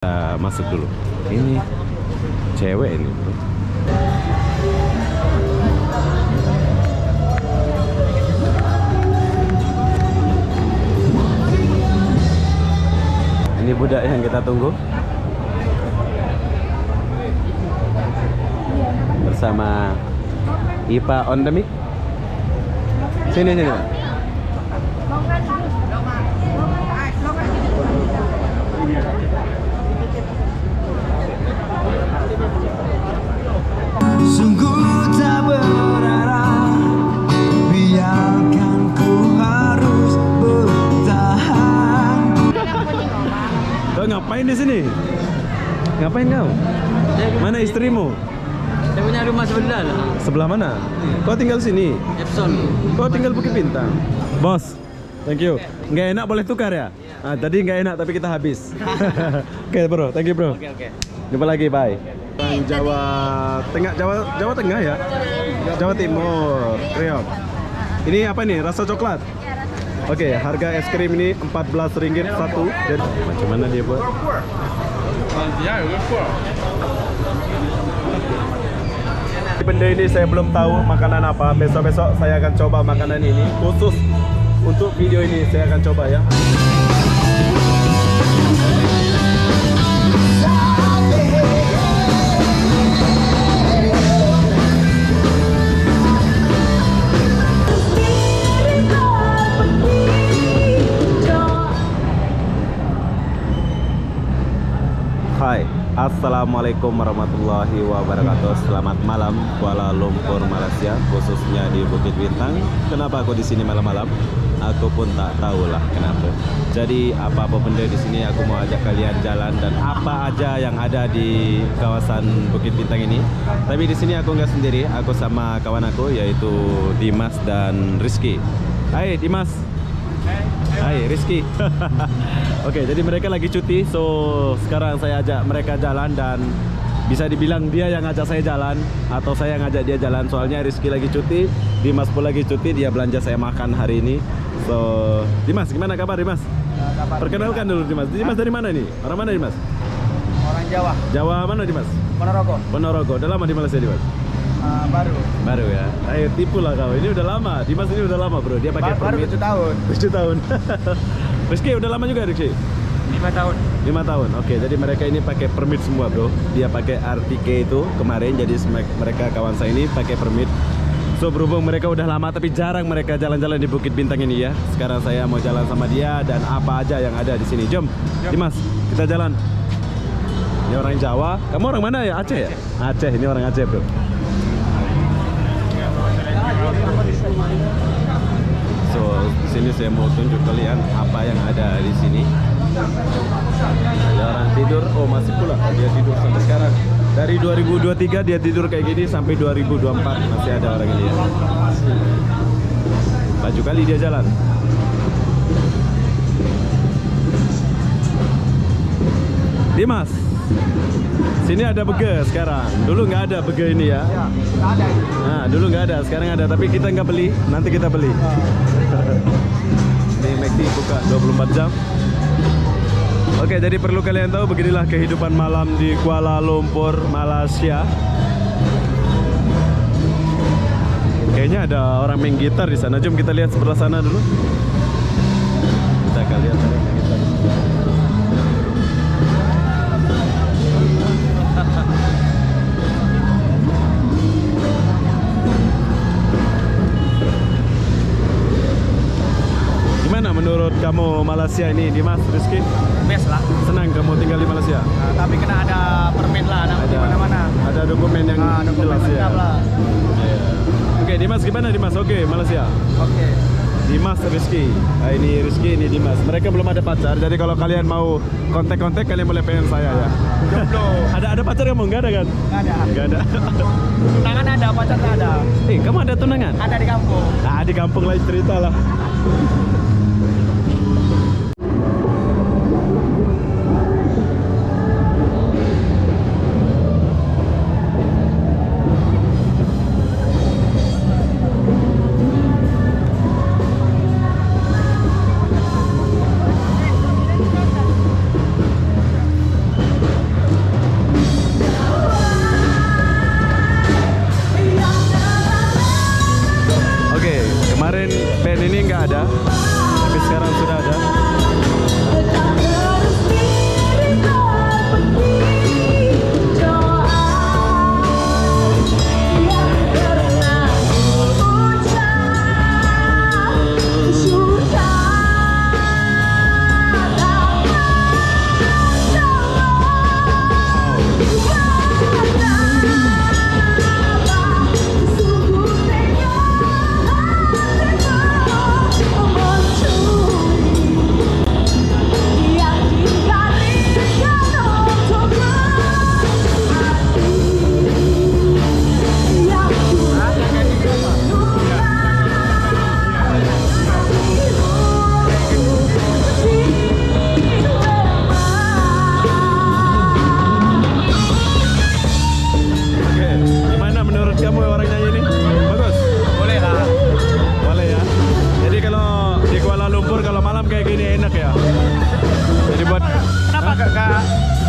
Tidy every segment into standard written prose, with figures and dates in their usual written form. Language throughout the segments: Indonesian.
Kita masuk dulu. Ini cewek ini, bro. Ini budak yang kita tunggu. Bersama Ipa on the mic. Sini sini, Pak. Sungguh tak berarah, biarkan ku harus bertahan. Kau ngapain di sini? Ngapain kau? Mana istrimu? Saya punya rumah sebelah lah. Sebelah mana? Kau tinggal sini? Epson. Kau tinggal Bukit Bintang? Bos, thank you. Nggak enak boleh tukar ya? Ah, tadi nggak enak tapi kita habis. Oke bro, thank you bro. Oke. Jumpa lagi, bye. Orang Jawa Tengah, Jawa Tengah ya? Jawa Timur, Kriok. Ini apa nih? Rasa coklat? Oke, harga es krim ini Rp14 satu. Jadi, macam mana dia buat? Benda ini saya belum tahu makanan apa. Besok-besok saya akan coba makanan ini. Khusus untuk video ini saya akan coba ya. Hai, assalamualaikum warahmatullahi wabarakatuh. Selamat malam Kuala Lumpur, Malaysia, khususnya di Bukit Bintang. Kenapa aku di sini malam-malam? Aku pun tak tahulah kenapa. Jadi apa-apa benda di sini aku mau ajak kalian jalan dan apa aja yang ada di kawasan Bukit Bintang ini. Tapi di sini aku nggak sendiri, aku sama kawan aku yaitu Dimas dan Rizky. Hai Dimas. Hai Rizky. Oke, jadi mereka lagi cuti, so sekarang saya ajak mereka jalan dan bisa dibilang dia yang ngajak saya jalan atau saya yang ngajak dia jalan. Soalnya Rizky lagi cuti, Dimas pun lagi cuti, dia belanja saya makan hari ini. So, Dimas, gimana kabar Dimas? Perkenalkan dulu Dimas. Dimas dari mana nih? Orang mana Dimas? Orang Jawa. Jawa mana Dimas? Ponorogo. Ponorogo. Udah lama di Malaysia Dimas? Baru Ya. Ayo tipu lah kau. Ini udah lama. Dimas ini udah lama bro. Dia pakai baru permit. 7 tahun. 7 tahun. Rizky udah lama juga Rizky? 5 tahun. 5 tahun. Oke, jadi mereka ini pakai permit semua bro. Dia pakai RTK itu kemarin. Jadi mereka kawan saya ini pakai permit. So berhubung mereka udah lama tapi jarang mereka jalan-jalan di Bukit Bintang ini ya. Sekarang saya mau jalan sama dia dan apa aja yang ada di sini. Jom, Dimas, kita jalan. Ini orang Jawa. Kamu orang mana ya? Aceh ya? Aceh. Ini orang Aceh bro. So, sini saya mau tunjuk kalian apa yang ada di sini. Ada orang tidur, oh masih pula dia tidur sampai sekarang. Dari 2023 dia tidur kayak gini sampai 2024 masih ada orang ini ya. Laju kali dia jalan. Dimas, sini ada burger sekarang. Dulu nggak ada burger ini ya. Ada. Nah, dulu nggak ada, sekarang ada. Tapi kita nggak beli, nanti kita beli. Ini McD buka 24 jam. Oke, jadi perlu kalian tahu beginilah kehidupan malam di Kuala Lumpur, Malaysia. Kayaknya ada orang main gitar di sana. Jom kita lihat sebelah sana dulu. Kita akan lihat ada main gitar. Gimana menurut kamu Malaysia ini, Dimas, Rizky? Best lah. Senang kamu tinggal di Malaysia? Nah, tapi kena ada permit lah, di mana-mana. Ada dokumen yang Dokumen jelas ya. lengkap lah. Oke, Dimas gimana Dimas? Oke, Malaysia. Oke. Dimas, Rizky. Nah, ini Rizky, ini Dimas. Mereka belum ada pacar, jadi kalau kalian mau kontak-kontak kalian boleh pengen saya ya. Jomblo. Ada pacar kamu? Enggak ada kan? Nggak ada. Enggak ada. Tunangan ada, pacar nggak ada. Kamu ada tunangan? Ada di kampung. Nah, di kampung lain cerita lah.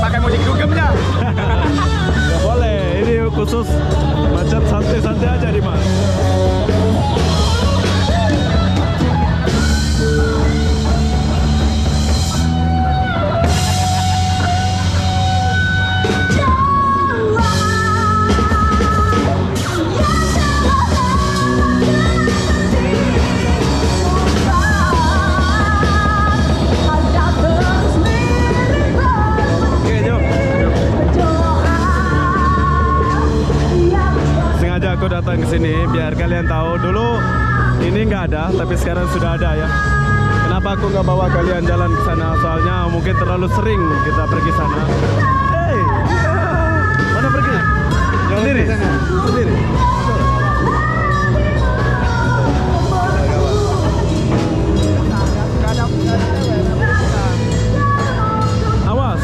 pakai musik dugemnya. Nggak boleh, ini khusus macam santai-santai aja Dimas. Oke, yuk. Sengaja aku datang ke sini biar kalian tahu dulu ini nggak ada, tapi sekarang sudah ada ya. Kenapa aku nggak bawa kalian jalan ke sana? Soalnya mungkin terlalu sering kita pergi sana. Hey, mana pergi? Sendiri? Sendiri? Awas.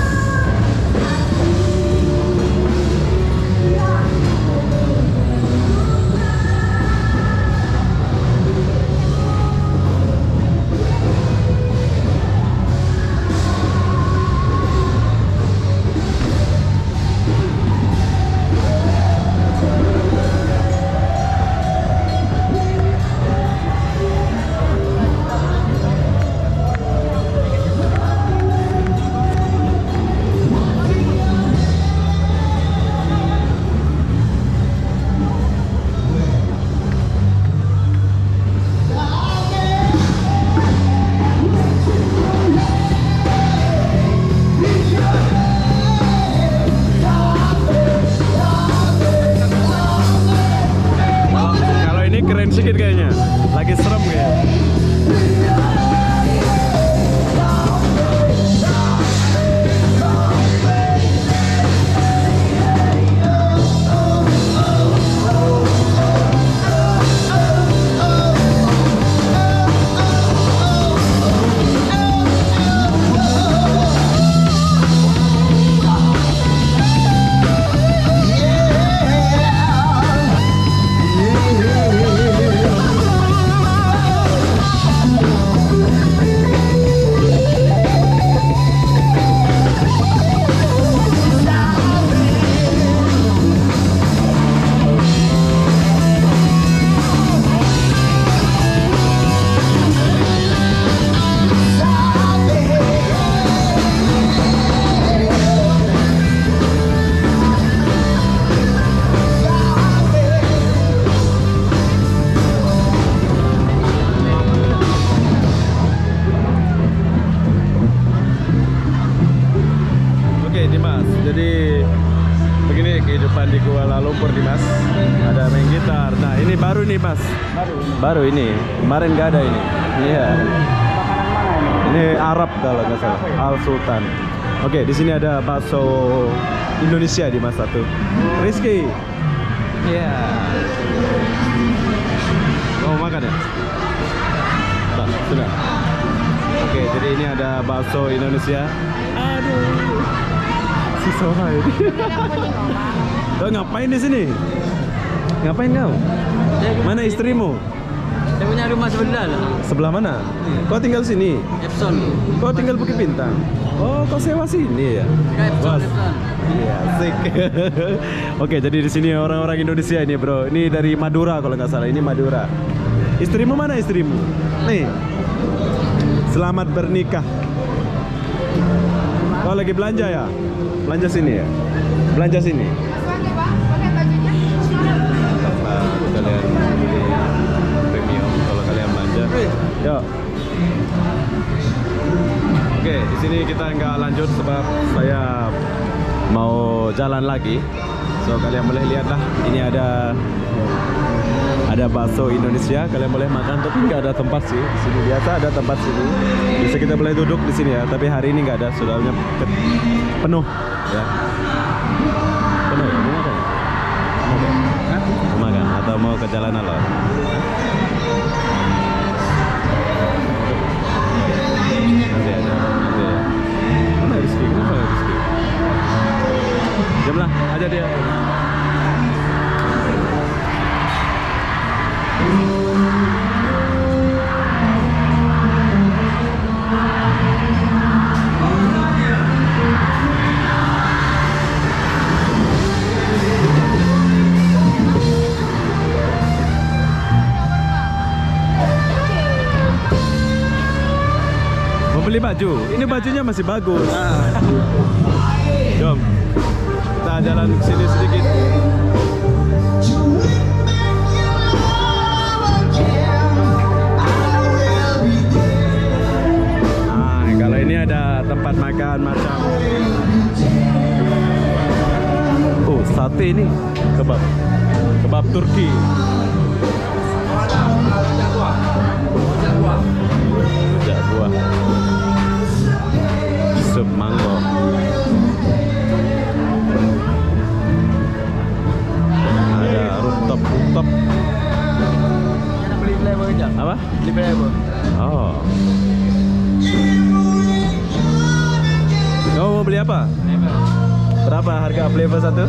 Kalau ini keren sedikit kayaknya, lagi serem kayaknya. Oke Dimas, jadi begini kehidupan di Kuala Lumpur Dimas. Ada main gitar. Nah ini baru nih Mas. Baru ini. Kemarin nggak ada ini. Iya. Ini Arab kalau nggak salah. Al Sultan. Oke, di sini ada bakso Indonesia Dimas satu. Rizky. Iya. Mau makan ya? Pak, sudah. Oke, jadi ini ada bakso Indonesia. Aduh. Si Soha ini. Kau ngapain di sini? Ngapain kau? Mana istrimu? Saya punya rumah sebelah lah. Sebelah mana? Kau tinggal sini? Epson. Kau tinggal Bukit Bintang? Oh, kau sewa sini ya? Epson, Bos. Epson. Iya, asik. Oke, jadi di sini orang-orang Indonesia ini, bro. Ini dari Madura kalau nggak salah. Ini Madura. Istrimu mana istrimu? Nih. Selamat bernikah. Kau lagi belanja ya? Belanja sini ya? Belanja sini. Kalian beli premium kalau kalian belanja. Yuk. Oke, di sini kita nggak lanjut sebab saya mau jalan lagi. So kalian boleh lihat lah. Ini ada bakso Indonesia. Kalian boleh makan, tapi nggak ada tempat sih. Di sini biasa ada tempat sini. Bisa kita boleh duduk di sini ya. Tapi hari ini nggak ada. Sudahnya penuh. Ya. Penuh. Mau makan? Mau makan atau mau ke jalan alor? Nanti ada. Nanti ya. Mana Rizky? Kenapa Rizky? Jamlah, aja dia. baju. Ini bajunya masih bagus. Jom, kita jalan ke sini sedikit. Nah, kalau ini ada tempat makan macam, oh sate ini, kebab Turki. Rujak buah, sup mango. Ada rooftop. Beli flavor aja. Apa? Beli flavor. Oh. Kamu mau beli apa? Berapa harga flavor satu?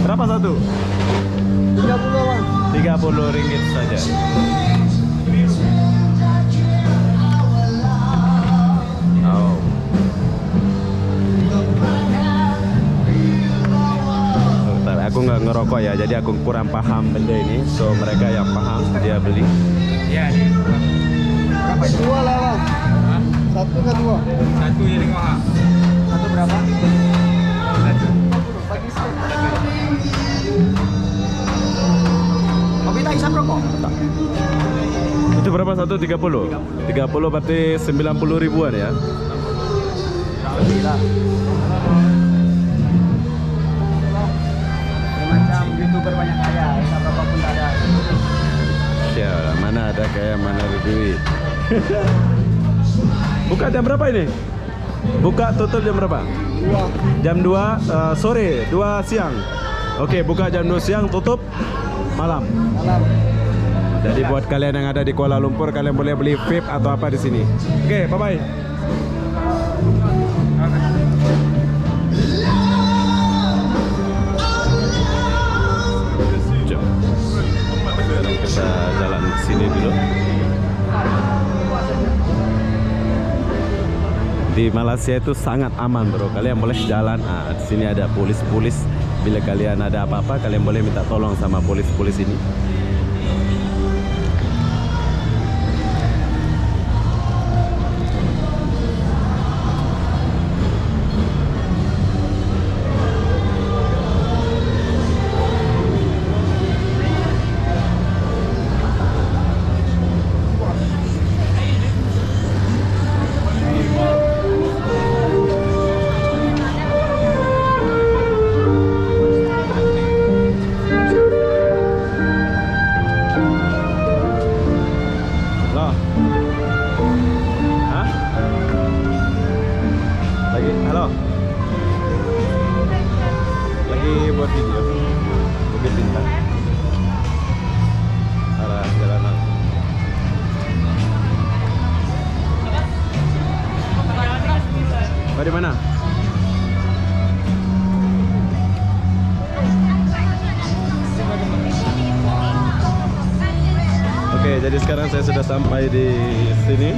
Berapa satu? 30 ringgit saja. Oh. Bentar, aku nggak ngerokok ya, jadi aku kurang paham benda ini. So mereka yang paham dia beli. Iya. Berapa itu? Dua lah, Bang. Hah? Satu ke dua? Satu ya tengok ha. Satu berapa? Satu. Bagi set. Kopi tak isap rokok? Tak. Itu berapa satu? 30? 30 berarti 90 ribuan ya. Lebih lah. Macam YouTuber banyak kaya, isap rokok pun tak ada. Ya, mana ada kaya, mana ada duit. Buka jam berapa ini? Buka tutup jam berapa? Jam 2 sore, 2 siang. Oke, buka jam 2 siang, tutup malam. Malam. Jadi buat kalian yang ada di Kuala Lumpur, kalian boleh beli vape atau apa di sini. Oke, bye-bye. Jom. Kita jalan ke sini dulu. Di Malaysia itu sangat aman, bro. Kalian boleh jalan. Di sini ada polis-polis. Bila kalian ada apa-apa, kalian boleh minta tolong sama polis-polis ini. Loh. Hah? Lagi, halo. Lagi buat video. Bukit Bintang. Arah jalanan. Di mana? Oke, jadi sekarang saya sudah sampai di sini.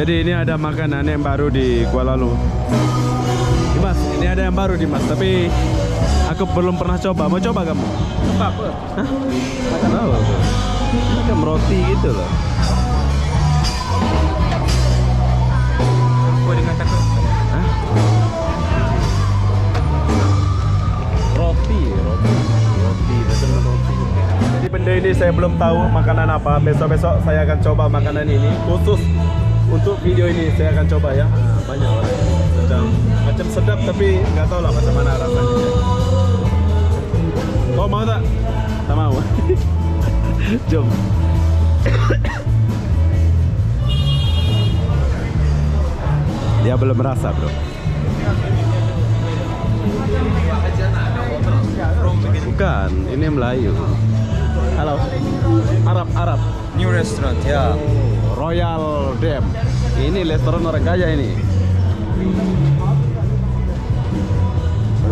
Jadi ini ada makanan yang baru di Kuala Lumpur. Mas, ini ada yang baru di Mas, tapi aku belum pernah coba. Mau coba kamu? Apa apa? Hah? Makan apa? Ini kan roti gitu loh. Apa dengan takut? Hah? Roti. Benda ini saya belum tahu makanan apa. Besok-besok saya akan coba makanan ini khusus untuk video ini. Saya akan coba ya. Banyak orang macam sedap tapi nggak tahu lah macam mana rasanya. Kau mau tak? Tak mau. Jom. Dia belum merasa, bro. Bukan, ini Melayu. Halo. Arab. New restaurant, ya. Royal Dam. Ini restoran orang kaya ini.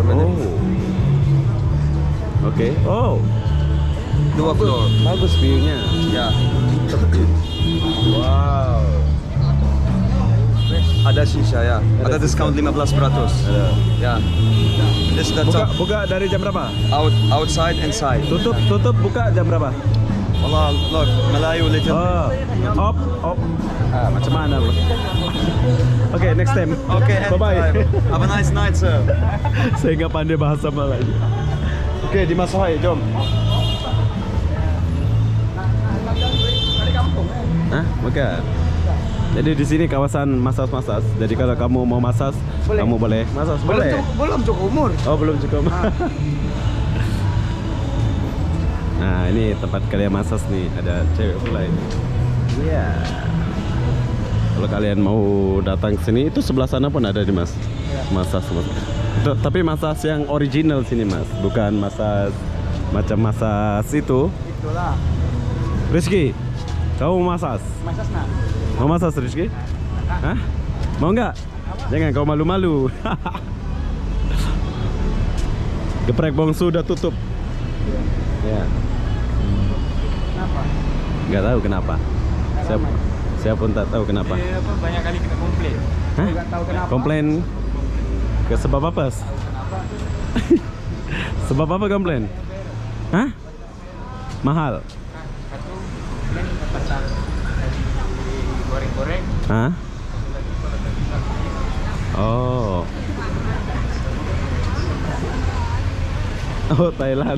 Oh. Oke. Oh. 2 floor. Bagus view-nya. Ya. Wow. Ada shisha ya. Ada discount 15%. Ada. Ya. This the Buka, top. buka dari jam berapa? Outside, inside. Tutup buka jam berapa? Wallah, look, Melayu little. Op. Macam mana, bro? Oke, next time. Okay, Bye-bye. anytime. Have a nice night, sir. Saya nggak pandai bahasa Melayu. Oke, di Masohai, jom. Hah? Bukan. Jadi di sini kawasan masas. Jadi kalau kamu mau masas, kamu boleh masas. Boleh. Belum cukup umur. Oh, belum cukup. Nah, ini tempat kalian masas nih. Ada cewek pula ini. Iya. Kalau kalian mau datang ke sini, itu sebelah sana pun ada di Mas. Masas. Tapi masas yang original sini, Mas. Bukan masas macam masas itu. Itulah. Rizky, kamu mau masas? Masas nak. Mau masas, Rizky? Hah? Mau nggak? Jangan kau malu-malu. Geprek bongsu udah tutup. Ya. Kenapa? Nggak tahu kenapa. Saya pun tak tahu kenapa. Dia apa banyak kali kena komplain. Hah? Nggak tahu kenapa. Komplain ke sebab apa? Kenapa? Sebab apa komplain? Hah? Mahal? Satu komplain pasal goreng-goreng. Hah? Oh. Oh, Thailand.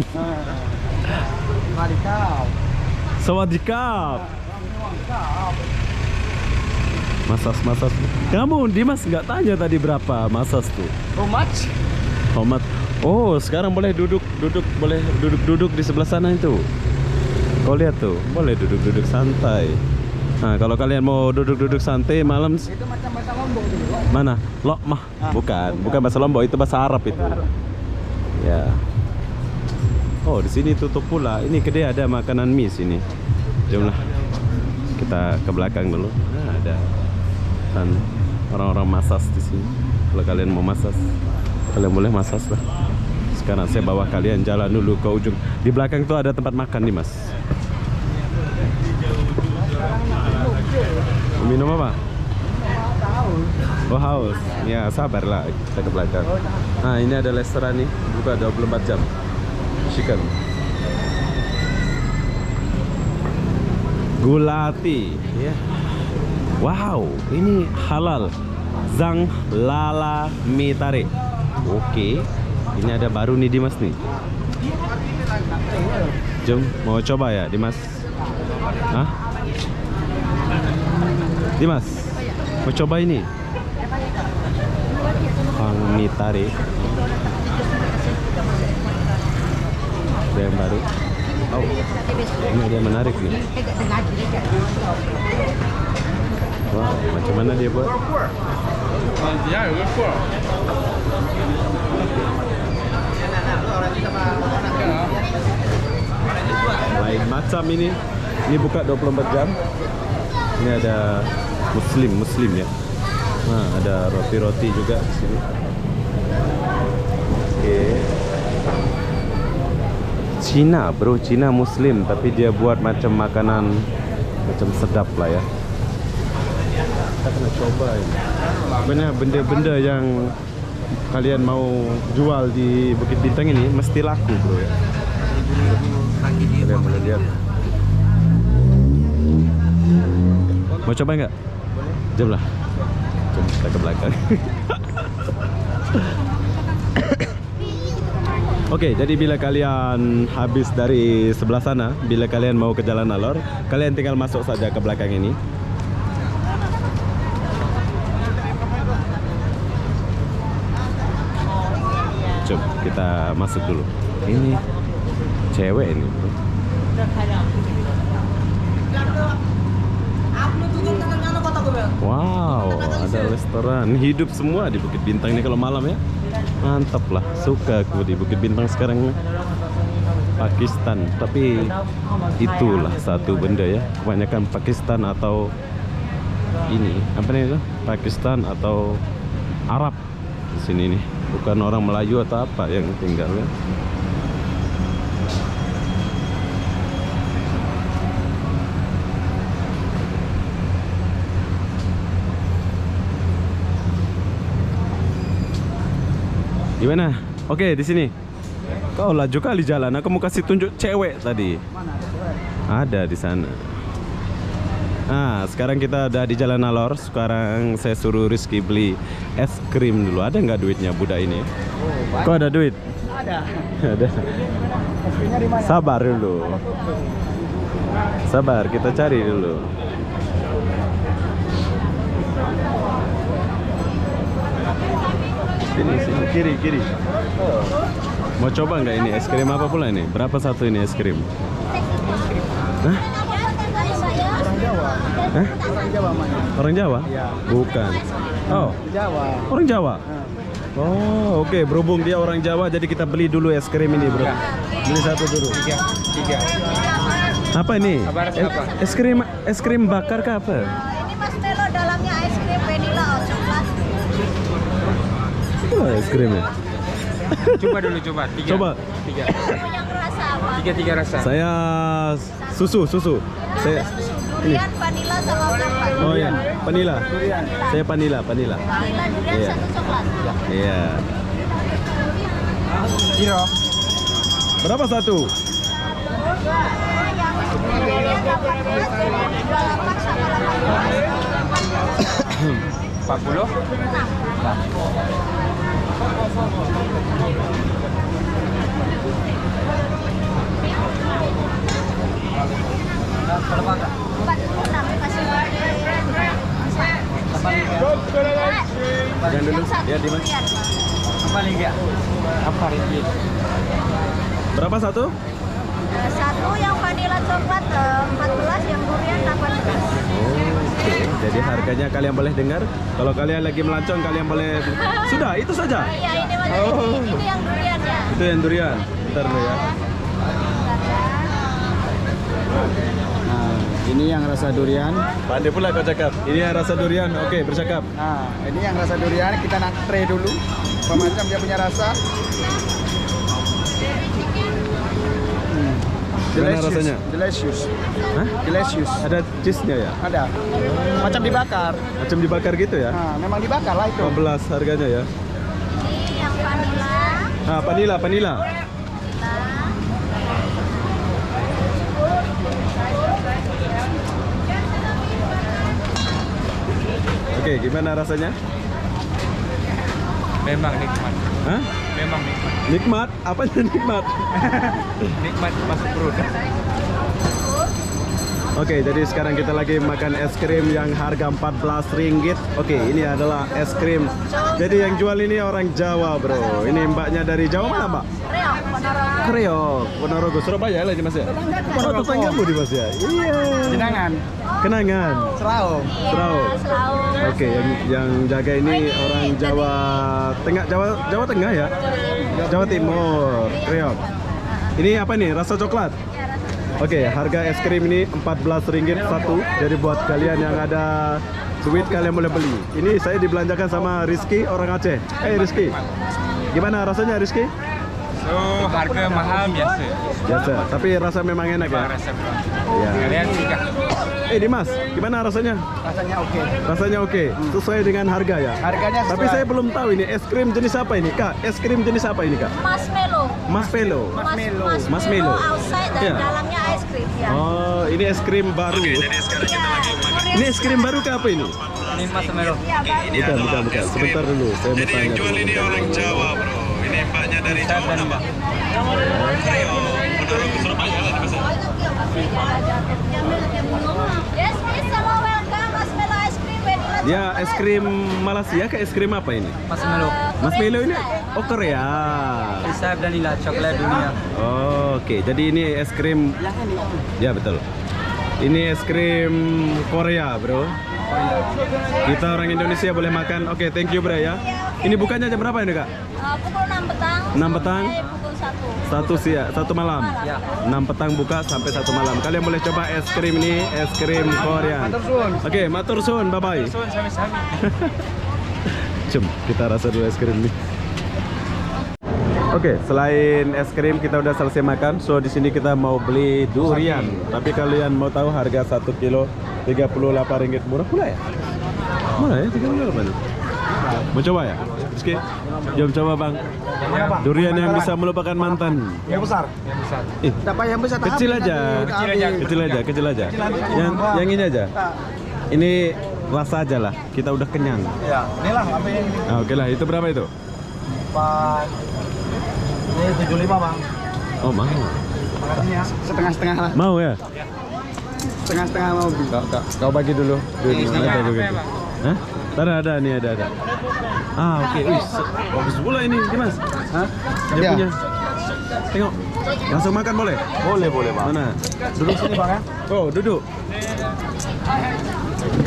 Mari kau. Sawadikap. Masas. Kamu Dimas nggak tanya tadi berapa masas tuh? How much? Homat. Oh, sekarang boleh duduk di sebelah sana itu. Kau lihat tuh, boleh duduk santai. Nah, kalau kalian mau duduk santai malam Itu macam bahasa Lombok dulu. mana? Lokmah. Bukan bahasa Lombok, itu bahasa Arab itu. Ya. Oh, di sini tutup pula. Ini kedai ada makanan mie sini. Jomlah. Kita ke belakang dulu. Nah, ada dan orang-orang masas di sini. Kalau kalian mau masas, kalian boleh masas lah. Sekarang saya bawa kalian jalan dulu ke ujung. Di belakang itu ada tempat makan nih, Mas. Minum apa? Oh, haus. Ya, sabarlah, kita ke belakang. Nah, ini ada restoran nih, buka 24 jam. Chicken. Gulati, ya. Wow, ini halal. Zang Lala Mitare. Oke. Ini ada baru nih Dimas nih. Jom, mau coba ya Dimas? Hah? Dimas, mau coba ini? Pang Mitare. Ada yang baru. Oh, ini ada yang menarik nih. Wah, macam mana dia buat? Ya, lupa. Lain macam ini. Ini buka 24 jam. Ini ada muslim ya. Nah, ada roti-roti juga di sini. Oke. Cina, bro, Cina muslim tapi dia buat macam makanan macam sedap lah ya. Kita kena coba ini. Sebenarnya benda-benda yang kalian mau jual di Bukit Bintang ini mesti laku, bro ya. Kalian boleh lihat. Mau coba nggak? Jom lah. Jom kita ke belakang. Oke, jadi bila kalian habis dari sebelah sana, bila kalian mau ke Jalan Alor, kalian tinggal masuk saja ke belakang ini. Coba kita masuk dulu. Ini cewek ini, bro. Wow, ada restoran. Hidup semua di Bukit Bintang ini kalau malam ya. Mantap lah, suka aku di Bukit Bintang sekarang. Pakistan, tapi itulah satu benda ya. Kebanyakan Pakistan atau ini apa nih itu? Pakistan atau Arab di sini nih. Bukan orang Melayu atau apa yang tinggal ya. Gimana? Oke, di sini. Kau laju kali jalan. Aku mau kasih tunjuk cewek tadi. Mana ada cewek? Ada di sana. Nah, sekarang kita udah di Jalan Alor. Sekarang saya suruh Rizky beli es krim dulu. Ada nggak duitnya budak ini? Oh, banyak. Kok ada duit? Ada. Ada. Es-krimnya di mana? Sabar dulu. Sabar, kita cari dulu. Sini, kiri. Mau coba nggak ini es krim apa pula ini? Berapa satu ini es krim? Hah? Orang Jawa. Hah? Orang Jawa mana? Orang Jawa? Iya. Bukan. Oh, Jawa. orang Jawa. Nah. Oh, oke. Berhubung dia orang Jawa, jadi kita beli dulu es krim ini, bro. Beli satu dulu. Tiga. Apa ini? Apa rasa apa? Es krim bakar kah apa? Ini marshmallow dalamnya es krim vanilla atau coklat. Oh, es krimnya. Coba dulu, coba. Tiga. Coba. Tiga. Kamu yang rasa apa? Tiga rasa. Saya susu. Saya Susu durian, vanilla sama coklat. Oh ya, vanilla. Saya vanilla. Vanilla durian Iya. satu coklat. Iya. Kiro. Berapa satu? Yang durian 18, 28 sama 40. 18. Jangan dulu. Yang satu Ya, di mana? durian. Apa nih? Apa ini? Berapa satu? Satu yang vanilla coklat 14, yang durian 18. Oke, jadi harganya kalian boleh dengar. Kalau kalian lagi melancong, kalian boleh. Sudah, itu saja. Iya, ini mana? Oh. Itu yang durian ya. Itu yang durian. Bentar dulu ya. Nah, ini yang rasa durian. Pandai pula kau cakap. Ini yang rasa durian. Oke, bercakap. Nah, ini yang rasa durian. Kita nak try dulu. Apa macam dia punya rasa? Gimana rasanya? Delicious. Hah? Delicious. Ada cheese-nya ya? Ada. Macam dibakar. Macam dibakar gitu ya? Nah, memang dibakar lah itu. 15 harganya ya. Ini yang vanilla. Ah, vanilla. Oke, gimana rasanya? Memang nikmat. Hah? Memang nikmat. Nikmat? Apanya nikmat? Nikmat masuk perut. Oke, jadi sekarang kita lagi makan es krim yang harga Rp14. Oke, ini adalah es krim. Jadi yang jual ini orang Jawa, bro. Ini mbaknya dari Jawa mana, Mbak? Reok, Ponorogo. Kriok, Ponorogo, Surabaya lah ini Mas ya? Oh, tetanggamu di Mas ya? Iya. Jenangan. Kenangan. Serau. Serau. Iya, selalu. Oke, yang jaga ini orang Jawa Tengah, Jawa Tengah ya? Jawa Timur, Kriok. Ini apa nih? Rasa coklat? Oke, harga es krim ini Rp14 satu. Jadi buat kalian yang ada duit kalian boleh beli. Ini saya dibelanjakan sama Rizky, orang Aceh. Rizky, gimana rasanya Rizky? So, harga mahal biasa. Biasa, tapi rasa memang enak ya? Rasa berapa? Iya. Kalian suka? Dimas, gimana rasanya? Rasanya oke. Rasanya oke, sesuai dengan harga ya? Harganya sesuai. Tapi saya belum tahu ini es krim jenis apa ini, Kak? Es krim jenis apa ini, Kak? Marshmallow. Marshmallow. Marshmallow outside dan Iya. dalamnya es krim ya. Oh, ini es krim baru. Ini es krim baru ke apa ini? Ini marshmallow. Iya, baru. Bukan. Sebentar dulu, saya mau tanya dulu. Ini mbaknya dari Jawa. Yes, please, hello, welcome. Marshmallow ice cream, vanilla Ya, es krim Malaysia ke es krim apa ini? Marshmallow. Marshmallow ini? Oh, Korea. Isa vanilla coklat dunia. Oh, oke. Jadi ini es krim. Ya, betul. Ini es krim Korea, bro. Kita orang Indonesia boleh makan. Oke, thank you, bro ya. Ini bukannya jam berapa ini, Kak? pukul 6 petang. 6 petang? Sampai pukul 1. 1 malam. Ya. 6 petang buka sampai 1 malam. Kalian boleh coba es krim ini, es krim Korea. Oke, matur suwun, bye bye. Sun sami-sami. Jom, kita rasa dulu es krim nih. Oke, selain es krim kita udah selesai makan. So di sini kita mau beli durian. Tapi kalian mau tahu harga 1 kilo Rp38 murah pula ya? Murah ya, 38. Mau coba ya? Rizky, jom coba bang. Durian yang bisa melupakan mantan. Yang besar. Yang besar. Dapat yang besar. Kecil aja. Kecil aja. Yang ini aja. Ini rasa aja lah. Kita udah kenyang. Ya, inilah apa yang ini. Nah, oke lah, itu berapa itu? Pak. Ini 75 bang. Oh, mau. Makasih ya. Setengah-setengah lah. Mau ya? Setengah-setengah mau beli. Kau bagi dulu. setengah. Ada begitu. Hah? Ada nih, ada. Ah, oke. Wih, bagus pula ini, Dimas. Hah? Dia Ya. punya. Tengok. Langsung makan boleh? Boleh bang. Mana? Duduk sini bang ya. Oh, duduk.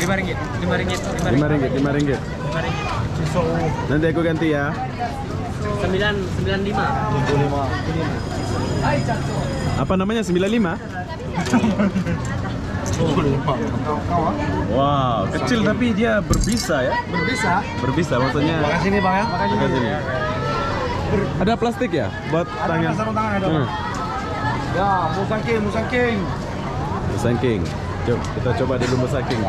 RM5. RM5. RM5. Nanti aku ganti ya. 995. 75. Apa namanya? 95? Wow, kecil tapi dia berbisa ya. Berbisa maksudnya. Makasih nih bang ya. Makasih nih. Ada plastik ya buat tangan? Sarung tangan ada bang. Ya, musangking. Musangking. Jom kita coba dulu musangking.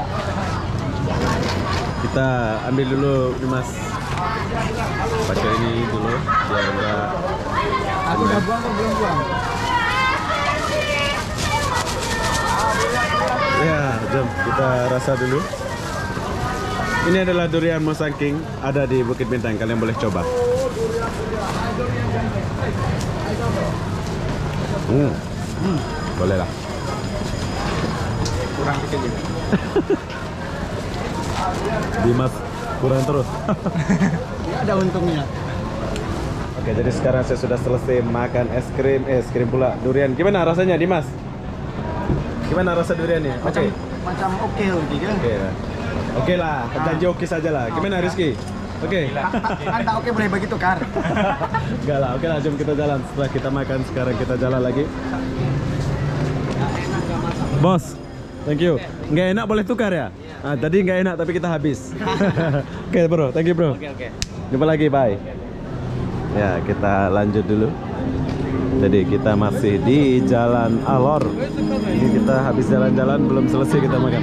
Kita ambil dulu nih Mas. Pakai ini dulu biar enggak. Aku udah buang atau belum buang? Ya, jom kita rasa dulu. Ini adalah durian musangking, ada di Bukit Bintang. Kalian boleh coba. Boleh lah. Kurang dikit juga. Dimas kurang terus. Ada untungnya. Oke, jadi sekarang saya sudah selesai makan es krim pula durian. Gimana rasanya, Dimas? Gimana rasa duriannya? Oke. Macam oke kan? Oke lah, janji oke saja lah. Gimana Rizky? Oke. Anda oke boleh begitu kan? Enggak lah, oke lah, jom kita jalan. Setelah kita makan, sekarang kita jalan lagi. Bos, thank you. Nggak enak boleh tukar ya? Ah, tadi nggak enak tapi kita habis. Oke bro, thank you bro. Oke. Jumpa lagi, bye. Ya, kita lanjut dulu. Jadi kita masih di Jalan Alor. Ini kita habis jalan-jalan, belum selesai kita makan.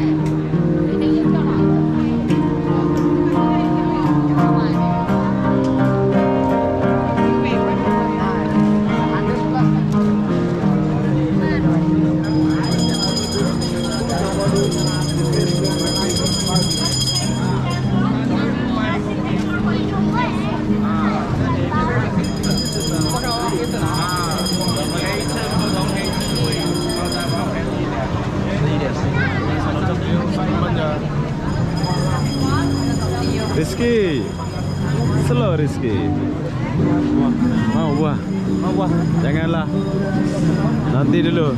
Rizky, slow Rizky. Mau buah? Mau buah. Janganlah. Nanti dulu.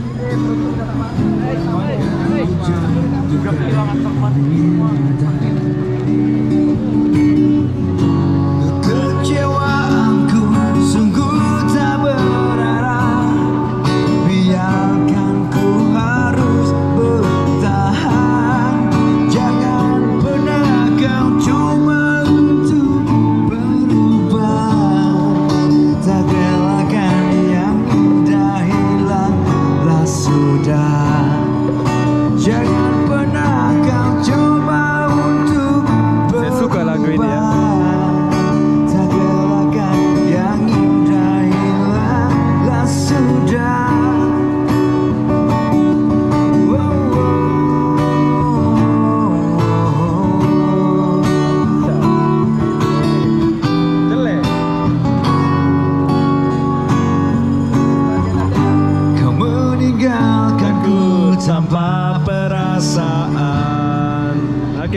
Kecewaanku sungguh tak berarah. Biarkan ku harus bertahan. Jangan pernah kau coba untuk berubah. Tak relakan yang indah hilanglah sudah. Jangan pernah kau coba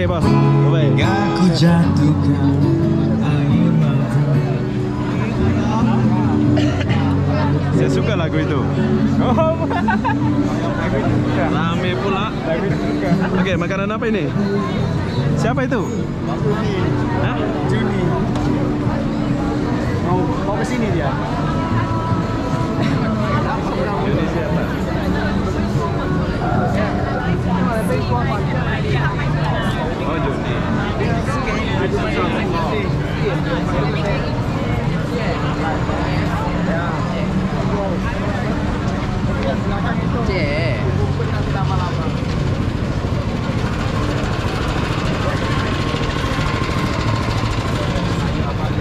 Oke bos, bye. Gak ku jatuhkan air mata. Saya suka lagu itu. Oh, lagu itu suka. Rame pula. Lagu itu suka. Oke, makanan apa ini? Siapa itu? Juni. Hah? Juni. Mau kesini dia. Ini siapa? Oh Juni.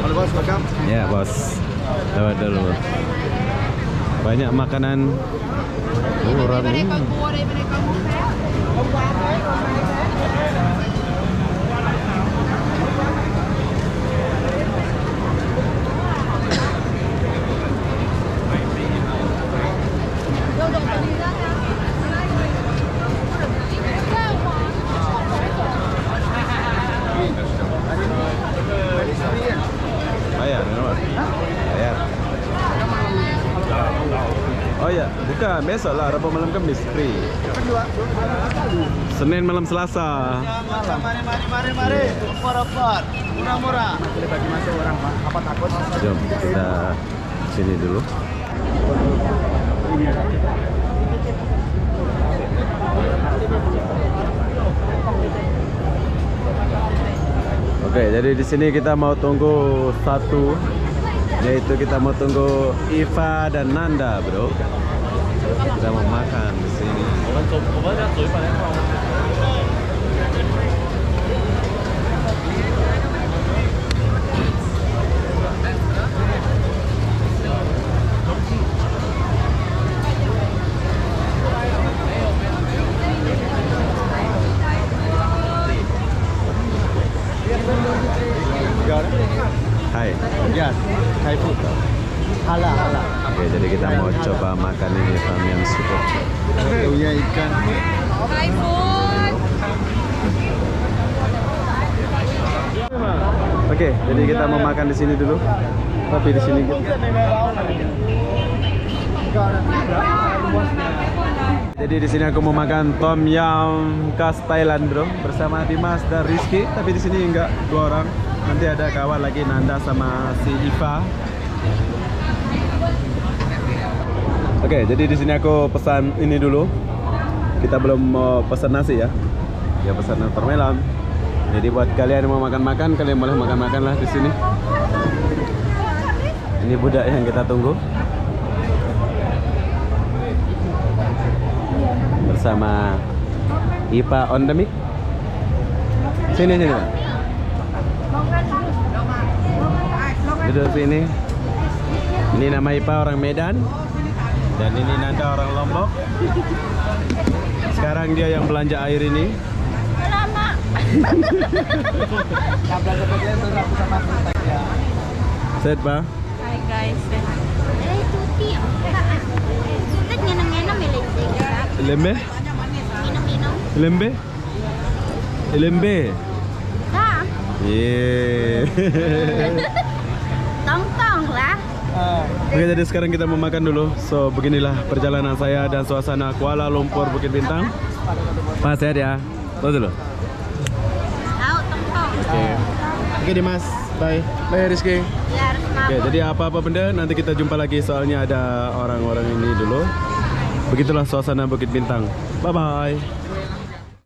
Halo bos, welcome. Ya bos, lewat dulu. Banyak makanan murah nih. Bayar, kenapa? Bayar. Oh ya, bukan besok lah, Rabu malam Kamis free. Senin malam Selasa. Mari. Murah. Boleh bagi masuk orang, Pak. Apa takut? Jom kita sini dulu. Oke, jadi di sini kita mau tunggu satu, yaitu kita mau tunggu Iva dan Nanda, bro. Kita mau makan di sini. Hai. Yes, Thai food. Halal. Oke, jadi kita mau coba makan ini Tom Yum Seafood. Punya ikan. Oke, jadi kita mau makan di sini dulu. Tapi di sini gitu. Jadi di sini aku mau makan Tom Yum khas Thailand, bro, bersama Dimas dan Rizky. Tapi di sini enggak dua orang. Nanti ada kawan lagi, Nanda sama si Iva. Oke, jadi di sini aku pesan ini dulu. Kita belum mau pesan nasi ya. Ya pesan permelam. Jadi buat kalian yang mau makan-makan, kalian boleh makan-makan lah di sini. Ini budak yang kita tunggu. Bersama Ipa on the mic. Sini. Duduk sini. Ini nama Ipa orang Medan. Dan ini Nanda orang Lombok. Sekarang dia yang belanja air ini. Lama. Set, Pak. Hai guys. Cuti. Sulit ngenam-ngenam milik. Lembe? Minum-minum. Lembe? Lembe. Dah. Yeah. Tong-tong lah. Oke, jadi sekarang kita mau makan dulu. So, beginilah perjalanan saya dan suasana Kuala Lumpur Bukit Bintang. Pak, sehat ya? Tuh dulu. Tahu tong-tong. Oke, Dimas. Bye. Bye, Rizky. Ya harus Oke, mabuk. jadi apa-apa benda nanti kita jumpa lagi, soalnya ada orang-orang ini dulu. Begitulah suasana Bukit Bintang. Bye-bye.